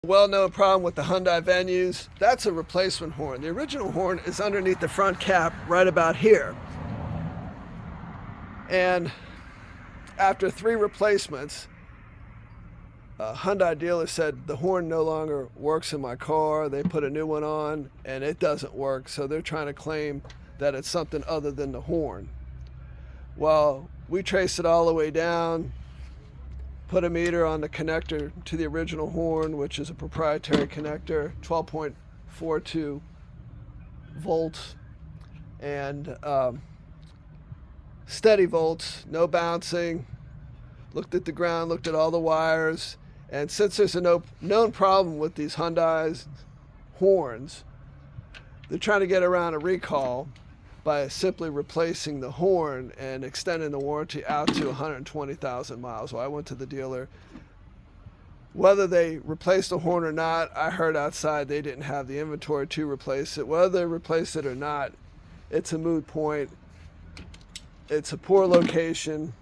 Well-known problem with the Hyundai Venues, that's a replacement horn. The original horn is underneath the front cap right about here. And after 3 replacements, a Hyundai dealer said the horn no longer works in my car. They put a new one on and it doesn't work, so they're trying to claim that it's something other than the horn. Well, we traced it all the way down, put a meter on the connector to the original horn, which is a proprietary connector, 12.42 volts, and steady volts, no bouncing. Looked at the ground, looked at all the wires, and since there's a known problem with these Hyundai's horns, they're trying to get around a recall by simply replacing the horn and extending the warranty out to 120,000 miles. So I went to the dealer. Whether they replaced the horn or not, I heard outside they didn't have the inventory to replace it. Whether they replaced it or not, it's a moot point. It's a poor location.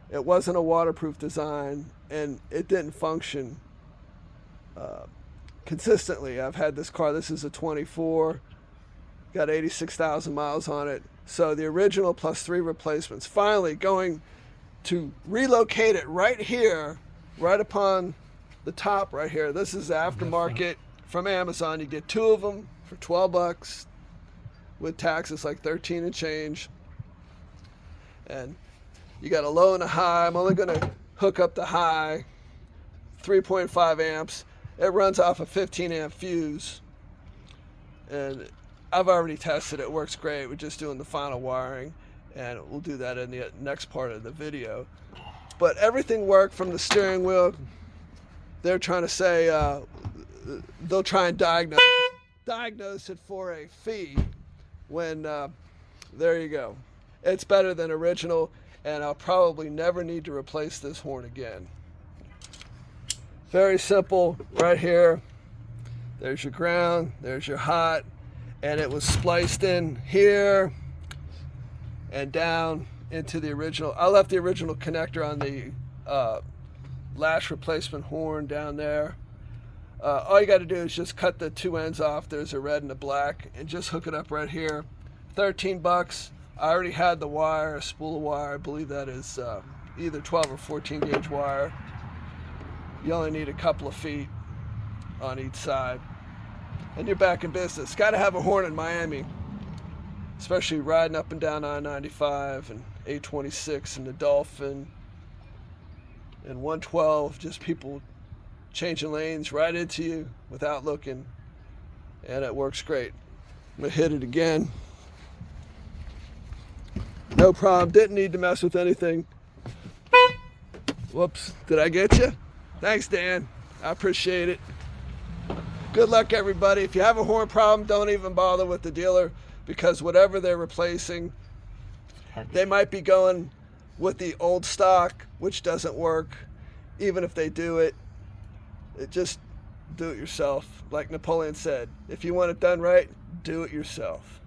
It wasn't a waterproof design, and it didn't function consistently. I've had this car. This is a 24. Got 86,000 miles on it. So the original plus 3 replacements. Finally going to relocate it right here, right upon the top right here. This is the aftermarket from Amazon. You get 2 of them for $12 with taxes like 13 and change. And you got a low and a high. I'm only going to hook up the high, 3.5 amps. It runs off a 15 amp fuse. And I've already tested it. It works great. We're just doing the final wiring, and we'll do that in the next part of the video. But everything worked from the steering wheel. They're trying to say they'll try and diagnose it for a fee when, there you go. It's better than original, and I'll probably never need to replace this horn again. Very simple right here. There's your ground, there's your hot. And it was spliced in here and down into the original. I left the original connector on the lash replacement horn down there. All you got to do is just cut the 2 ends off. There's a red and a black, and just hook it up right here. $13. I already had the wire, a spool of wire. I believe that is either 12 or 14 gauge wire. You only need a couple of feet on each side, and you're back in business. Got to have a horn in Miami, especially riding up and down I-95 and 826 and the Dolphin and 112. Just people changing lanes right into you without looking, and it works great. I'm gonna hit it again. No problem. Didn't need to mess with anything. Whoops. Did I get you? Thanks, Dan. I appreciate it. Good luck, everybody. If you have a horn problem, don't even bother with the dealer, because whatever they're replacing, they might be going with the old stock, which doesn't work. Even if they do it, just do it yourself. Like Napoleon said, if you want it done right, do it yourself.